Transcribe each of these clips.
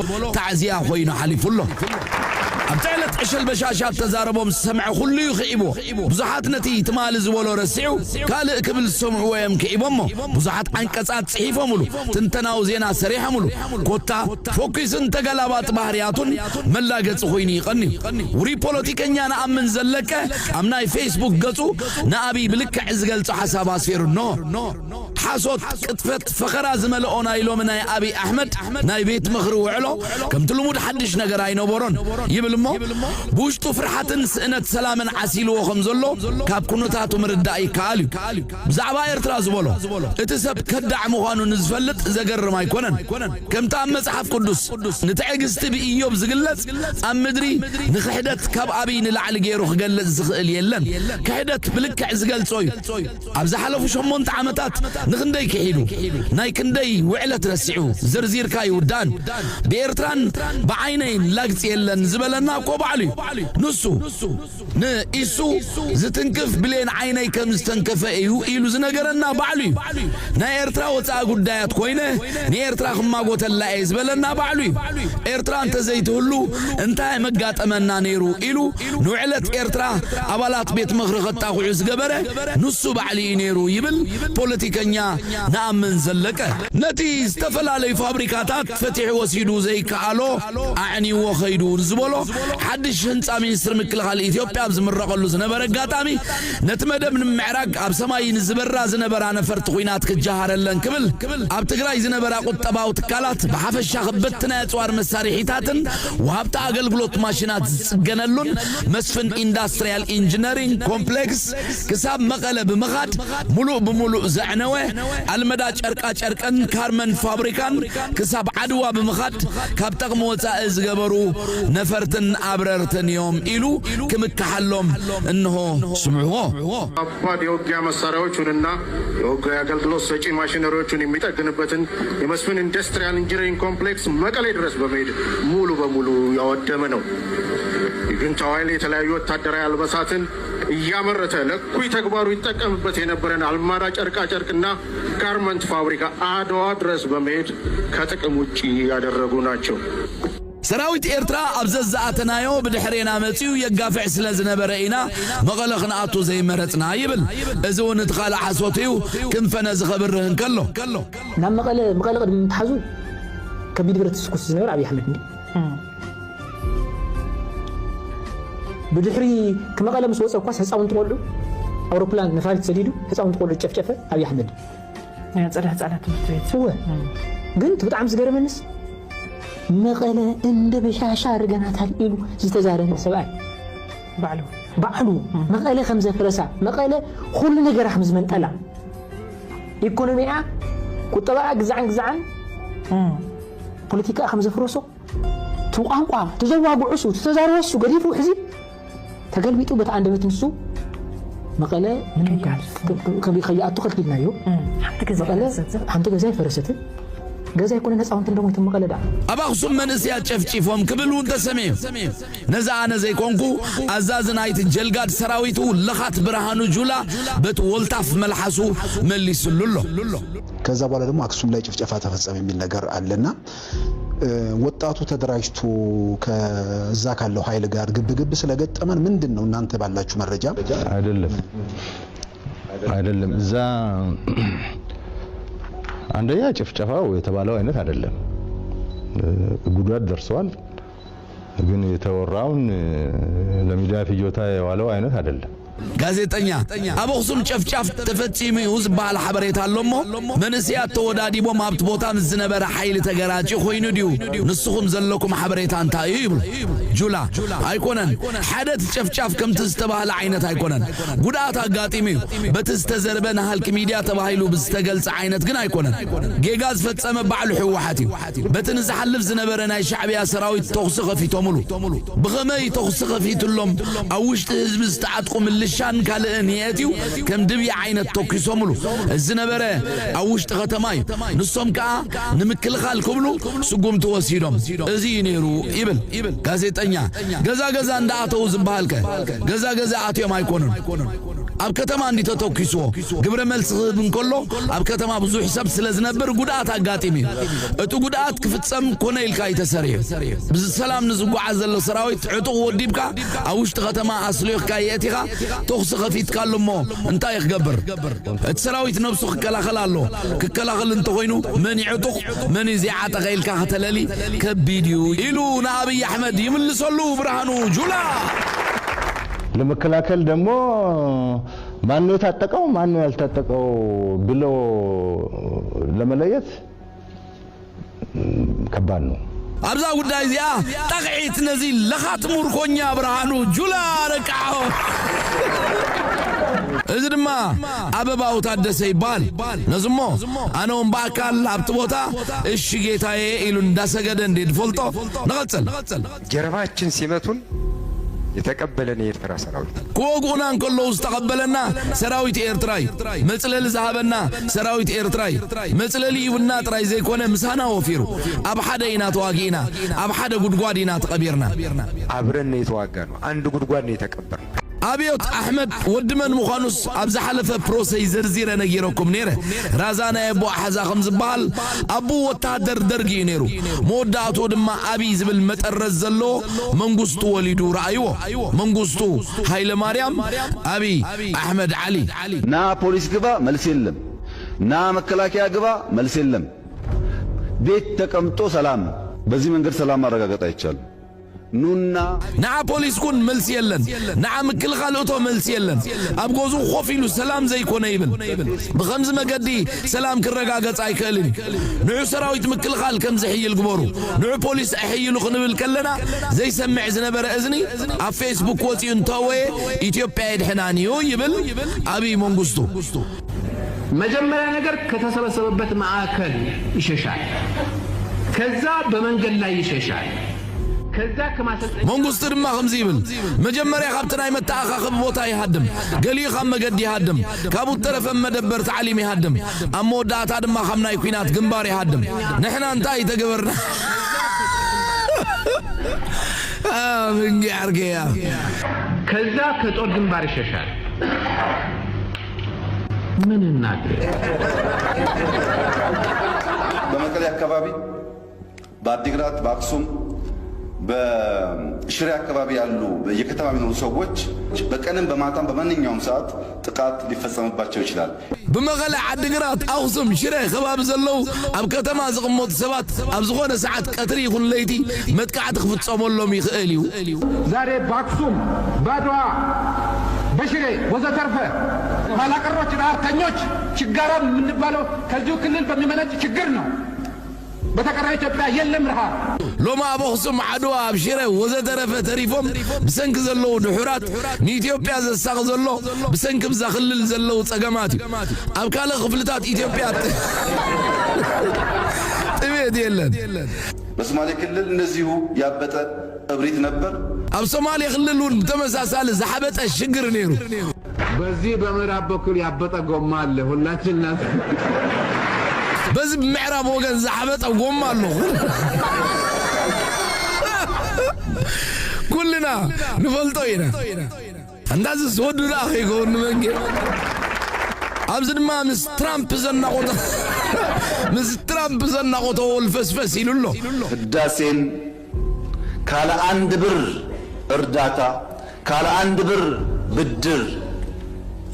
زبولو تعزيا خوينو حليفولو أبتعلت عشل بشاشات تزاربهم سمع كل يخيبو بزحات نتي تمال زولو رسعو قال قبل السمع ويم كيبومو بزحات عنكسات صحيفه مولو تنتناو زينا سريحه مولو كوتا فوكس انت غلابات بحرياتون ملاقص خويني يقني وري بوليتيكانيا نامن زلكه امناي فيسبوك غصو نابي بلك عزغلص حساب اسفير نو حاسوت قطفت فخرا زملؤنا يلو مناي ابي احمد ناي بيت مخرو وعلو كم تلمود حدش نغر اينبرون يبلمو بوشتو فرحتن سنت سلامن عسيلو خمزلو كاب كنوتاتو مرداي كالو بزعبا ايرترا زبولو اتسب كدع مخانو نزفلط زغرم ايكونن كم تام مصحف قدوس نتعجزت بايوب زغلص ام مدري نخحدت كاب ابي نلعل غيرو خغلص زخل يلن كحدت بلكع زغلصوي ابز حلفو 8 عامتات نخندي كحيدو ناي كندي وعلت رسعو زرزير كاي ودان بيرتران بعينين لاقص يلن زبلنا كوبعلي نسو نيسو زتنكف بلين عيني كم استنكف ايو ايلو زنغرنا بعلي نا ايرترا وصا غدايات كوينه ني ايرترا خما غوتلا يزبلنا بعلي ايرترا انت زيت هلو انت مغاطمنا نيرو ايلو نوعلت ايرترا ابالات بيت مخرخ تاخو زغبره نسو بعلي نيرو يبل بوليتيكانيا نامن زلقه نتي استفلالي فابريكاتات فتح وسيدو زي كالو اعني وخيدو زبولو حدش هنصا مينستر مكلخال اثيوبيا بزمرقلو زنبر غاطامي نتمدب من معراق اب سماي نزبرا زنبرا نفرت خوينات كجهارلن كبل اب تግራይ زنبرا قطباو تكالات بحفشا خبتنا يصوار مساريحيتاتن وهبت اغلغلوت ماشينات زغنلون مسفن اندستريال انجينيرينج كومبلكس كساب مقله بمخاد ملو بملو زعنوه المدا چرقا چرقن كارمن فابريكان كساب عدوا بمخاد كاب تقم وصا ازغبرو نفرتن ابررتن يوم إلو كمكحلهم انه سمعوه አባድ የውጊያ መሳሪያዎችንና የውጊያ አገልግሎት ሰጪ ማሽነሪዎችን የሚጠግንበትን የመስፍን ኢንዱስትሪያል ኢንጂነሪንግ ኮምፕሌክስ መቀሌ ድረስ በመሄድ ሙሉ በሙሉ ያወደመ ነው። የጁንታው ኃይል የተለያዩ ወታደራዊ አልባሳትን እያመረተ ለኩይ ተግባሩ ይጠቀምበት የነበረን አልማራ ጨርቃ ጨርቅና ጋርመንት ፋብሪካ አድዋ ድረስ በመሄድ ከጥቅም ውጪ ያደረጉ ናቸው። سراويت إيرترا أبزز أتنايو بدحرينا متيو يقافع سلازنا برئينا مغلقنا أطو زي مرتنا يبل إذو ندخال حسوتيو كم فنز خبرهن كله نعم مغلق المتحزو كبيد برت سكوس زنبر عبي أحمد بدحري كما قال مسوس أقواس هساون تقولو أوروبلان نفالت سديدو هساون تقولو تشفشفة عبي أحمد هتصالة سوى قلت بتعمز قرمنس مقالة اند بشاشة رجنات هالإلو زتزارن سبعي بعلو مقالة 5 فرسا مقالة كل نجار حمز من طلع إيكونوميا كتبع جزعن بوليتيكا 5 فرسو توقع تزوجوا عسو تزاروا عسو قريفو حزب تقلبيتو بتعند بتنسو مقالة كم بيخياتو خلينا يو حمتك زي فرسته جزا يكون الناس أنت لو متم قلدا أبغى من سيات شفشيفهم قبلون تسميم نزع أنا زي كونكو أزاز نايت الجلقات سراويتو لخات برهانو جولا بتولتف ملحسو ملي سلولو كذا بقى لما أكسوم لا شفشفات فسامي من نجار علنا ወጣቱ ተደራጅቶ ከዛ ካለው ኃይል ጋር ግብግብ ስለገጠመን ምንድነው እናንተ ባላችሁ መረጃ አይደለም እዛ አንደኛ ጭፍጨፋው የተባለው አይነት አይደለም ጉዳት ደርሷል ግን የተወራውን ለሚዲያ ፍጆታ የዋለው አይነት አይደለም ጋዜጠኛ አቦክሱም ጨፍጫፍ ተፈጽሚ ውዝ ባል ሐበሬታ አለሞ መንሲያት ተወዳዲቦ ማብት ቦታ ምዝነበረ ኃይል ተገራጭ ሆይኑ ዲው ንስኹም ዘለኩም ሐበሬታ አንታይ ይብሉ ጁላ አይኮነን ሐደት ጨፍጫፍ ከም ተስተባለ አይነት አይኮነን ጉዳት አጋጢሚ በተስተዘርበና ሐልክ ሚዲያ ተባይሉ በስተገልጽ አይነት ግን አይኮነን ጌጋዝ ፈጸመ ባሉ ህወሓቲ በትንዝ ሐልፍ ዝነበረ ናይ ሻዕቢያ ሰራዊት ተخص خفيتو ሙሉ በኸመይ ተخص خفيتሎም አውሽት ህዝብ ዝተዓጥቁም لشان كالن ياتيو كم دبي عينت توكيسو ملو الزنبره اوشت ختماي نصوم كا نمكل خالكملو سقوم توسيدوم ازي نيرو يبل غازيطኛ ገዛ እንዳ አተው ዝባልከ ገዛ አተው ማይኮንን ኣብ ከተማ እንዲ ተተኪሶ ግብረ መልስ ክህብን ከሎ ኣብ ከተማ ብዙሕ ሰብ ስለ ዝነብር ጉድኣት ኣጋጢሙ እቲ ጉድኣት ክፍጸም ኮነ ኢልካ ይተሰሪዑ ብሰላም ንዝጓዓዝ ዘሎ ሰራዊት ዕጡቕ ወዲብካ ኣብ ውሽጢ ከተማ ኣስሊኽካ የእቲኻ ተኽሲ ኸፊትካ ኣሎሞ እንታይ ክገብር እቲ ሰራዊት ነብሱ ክከላኸል ኣሎ ክከላኸል እንተኾይኑ መን ዕጡቕ መን ዚዓጠቐ ኢልካ ከተለሊ ከቢድ እዩ ኢሉ ንኣብይ ኣሕመድ ይምልሰሉ ብርሃኑ ጁላ ለመከላከል ደግሞ ማን ነው የታጠቀው ማን ነው ያልታጠቀው ብሎ ለመለየት ከባድ ነው አብዛ ጉዳይ ዚያ ጠቅዒት ነዚ ለኻት ሙርኮኛ ብርሃኑ ጁላ ረቃዖ እዚ ድማ አበባው ታደሰ ይባል ነዝሞ አነውም በአካል አብት ቦታ እሺ ጌታዬ ኢሉ እንዳሰገደ እንድፈልጦ ነቀጽል ጀርባችን ሲመቱን የተቀበለን የኤርትራ ሰራዊት ኮጉናን ኮሎስ ተቀበለና ሰራዊት ኤርትራይ መጽለል ዛሃበና ሰራዊት ኤርትራይ መጽለል ይውና ጥራይ ዘይኮነ ምሳና ወፊሩ አብ ሐደይና ተዋጊና አብ ሐደ ጉድጓዲና ተቀቢርና አብረን የተዋጋነው አንድ ጉድጓድ ነው የተቀበርነው አብዮት አሕመድ ወድመን ሙኻኑስ አብዛ ሐለፈ ፕሮሰይ ዘርዚረ ነጊረኩም ነረ ራዛና የቦ አሕዛ ከም ዝበሃል አቡ ወታደር ደርጊ ነሩ መወዳእቱ ድማ አቢ ዝብል መጠረዝ ዘሎ መንግስቱ ወሊዱ ረአይዎ መንግስቱ ኃይለ ማርያም አቢ አሕመድ ዓሊ ና ፖሊስ ግባ መልስ የለም ና መከላከያ ግባ መልስ የለም ቤት ተቀምጦ ሰላም በዚህ መንገድ ሰላም ማረጋገጥ አይቻልም ኑና ና ፖሊስ ኩን መልስ የለን ና ምክል ኻልኦቶ መልስ የለን ኣብ ጎዙ ኾፊሉ ሰላም ዘይኮነ ይብል ብኸምዝ መገዲ ሰላም ክረጋገጽ ኣይከልን ንዑ ሰራዊት ምክል ኻል ከም ዝሕይል ግበሩ ንዑ ፖሊስ ኣይሕይሉ ክንብል ከለና ዘይሰምዕ ዝነበረ እዝኒ ኣብ ፌስቡክ ወፂኡ እንተወየ ኢትዮጵያ የድሕናንዩ ይብል አብይ መንግስቱ መጀመሪያ ነገር ከተሰበሰበበት ማዕከል ይሸሻል ከዛ በመንገድ ላይ ይሸሻል መንግስቱ ድማ ከምዚ ይብል መጀመሪያ ካብትናይ መተኣኻኸብ ቦታ ይሃድም ገሊኡ ካብ መገዲ ይሃድም ካብኡ ተረፈ መደበር ተዓሊም ይሃድም ኣብ መወዳእታ ድማ ካብ ናይ ኩናት ግንባር ይሃድም ንሕና እንታይ ተገበርና ምንጊ ዓርገያ ከዛ ከጦር ግንባር ይሸሻል ምን እናድርግ በመቀሌ አካባቢ በአዲግራት በአክሱም በሽሬ አካባቢ ያሉ የከተማ የሚኖሩ ሰዎች በቀንም በማታም በማንኛውም ሰዓት ጥቃት ሊፈጸምባቸው ይችላል በመቀለ አዲግራት አክሱም ሽሬ ከባቢ ዘለው ኣብ ከተማ ዝቕመጡ ሰባት ኣብ ዝኾነ ሰዓት ቀትሪ ይኹን ለይቲ መጥቃዕቲ ክፍጸመሎም ይኽእል እዩ ዛሬ በአክሱም በአድዋ በሽሬ ወዘተርፈ ኋላቀሮች ዳርተኞች ችጋራም የምንባለው ከዚሁ ክልል በሚመነጭ ችግር ነው በተቀረ ኢትዮጵያ የለም ረሃብ ሎማ ኣብ ኣኽሱም ዓድዋ ኣብ ሽረ ወዘተረፈ ተሪፎም ብሰንኪ ዘለው ድሑራት ንኢትዮጵያ ዘሳኽ ዘሎ ብሰንኪ ብዛ ክልል ዘለው ጸገማት እዩ ኣብ ካልእ ክፍልታት ኢትዮጵያ ጥሜት የለን በሶማሌ ክልል እንደዚሁ ያበጠ እብሪት ነበር ኣብ ሶማሌ ክልል ተመሳሳለ ዝሓበጠ ሽግር ነይሩ በዚህ በምዕራብ በኩል ያበጠ ጎማ አለ ሁላችን በዚህ ምዕራብ ወገን ዝሓበጠ ጎማ አለ ኩልና ንፈልጦ ኢና እንዳዚ ዝወዱዳ ኸይኮኑ መንጌ ኣብዚ ድማ ምስ ትራምፕ ዘናቆቶ ወልፈስፈስ ኢሉሎ ህዳሴን ካለ አንድ ብር እርዳታ ካለ አንድ ብር ብድር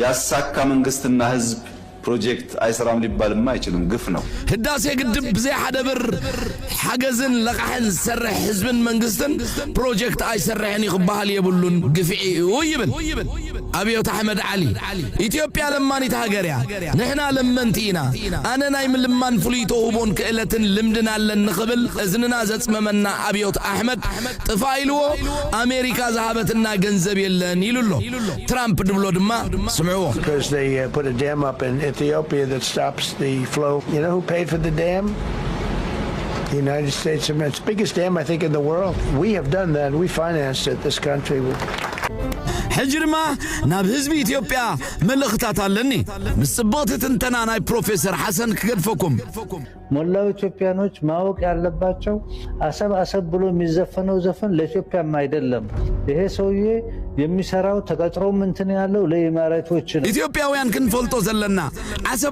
ያሳካ መንግስትና ህዝብ ፕሮጀክት አይሰራም ሊባልማ አይችልም ግፍ ነው ህዳሴ ግድብ ብዘይ ሓደ ብር ሓገዝን ለቃሕን ዝሰርሕ ህዝብን መንግስትን ፕሮጀክት ኣይሰርሕን ይኽበሃል የብሉን ግፍዒ ይብል አብዮት አሕመድ ዓሊ ኢትዮጵያ ለማኒት ሃገርያ ንሕና ለመንቲ ኢና ኣነ ናይ ምልማን ፍሉይ ተውቦን ክእለትን ልምድን ኣለን ንኽብል እዝንና ዘጽመመና አብዮት አሕመድ ጥፋኢልዎ አሜሪካ ዝሃበትና ገንዘብ የለን ይሉሎ ትራምፕ ድብሎ ድማ ስምዕዎ Ethiopia that stops the flow. You know who paid for the dam? The United States of America. It's the biggest dam, I think, in the world. We have done that. We financed it, this country. حجرما ناب حزب ኢትዮጵያ መልእኽታት አለኒ ምስቦት ትንተና ናይ ፕሮፌሰር ሐሰን ከገድፈኩም ሞላው ኢትዮጵያኖች ማወቅ ያለባቸው አሰብ ብሎ የሚዘፈነው ዘፈን ለኢትዮጵያም አይደለም ይሄ ሰውዬ የሚሰራው ተቀጥሮም እንትን ያለው ለኢማራቶች ነው። ኢትዮጵያውያን ክንፈልጦ ዘለና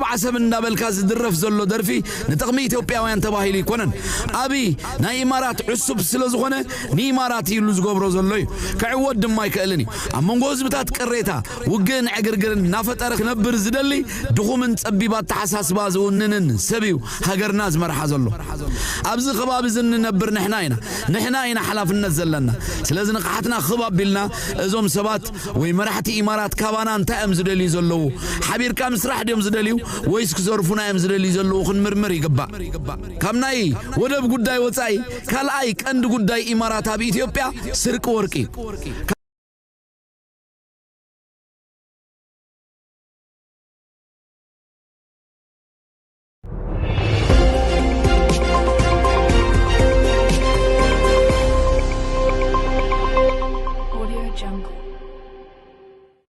ዓሰብ እንዳበልካ ዝድረፍ ዘሎ ደርፊ ንጥቕሚ ኢትዮጵያውያን ተባሂሉ ይኮነን አቢ ናይ ኢማራት ዕሱብ ስለዝኾነ ንኢማራት ይሉ ዝገብሮ ዘሎ እዩ ክዕወት ድማ ይክእልን እዩ ኣብ መንጎ ህዝብታት ቅሬታ ውግእን ዕግርግርን ናፈጠረ ክነብር ዝደሊ ድኹምን ፀቢባት ተሓሳስባ ዝውንንን ሰብዩ ሃገርና ዝመርሓ ዘሎ ኣብዚ ከባቢ ዝንነብር ንሕና ኢና ሓላፍነት ዘለና ስለዚ ንቕሓትና ክባብ ቢልና እዞም ሰባት ወይ መራሕቲ ኢማራት ካባና እንታይ እዮም ዝደልዩ ዘለዉ ሓቢርካ ምስራሕ ድዮም ዝደልዩ ወይስ ክዘርፉና እዮም ዝደልዩ ዘለዉ ክንምርምር ይግባእ ካብ ናይ ወደብ ጉዳይ ወፃኢ ካልኣይ ቀንዲ ጉዳይ ኢማራት ኣብ ኢትዮጵያ ስርቂ ወርቂ Audio Jungle.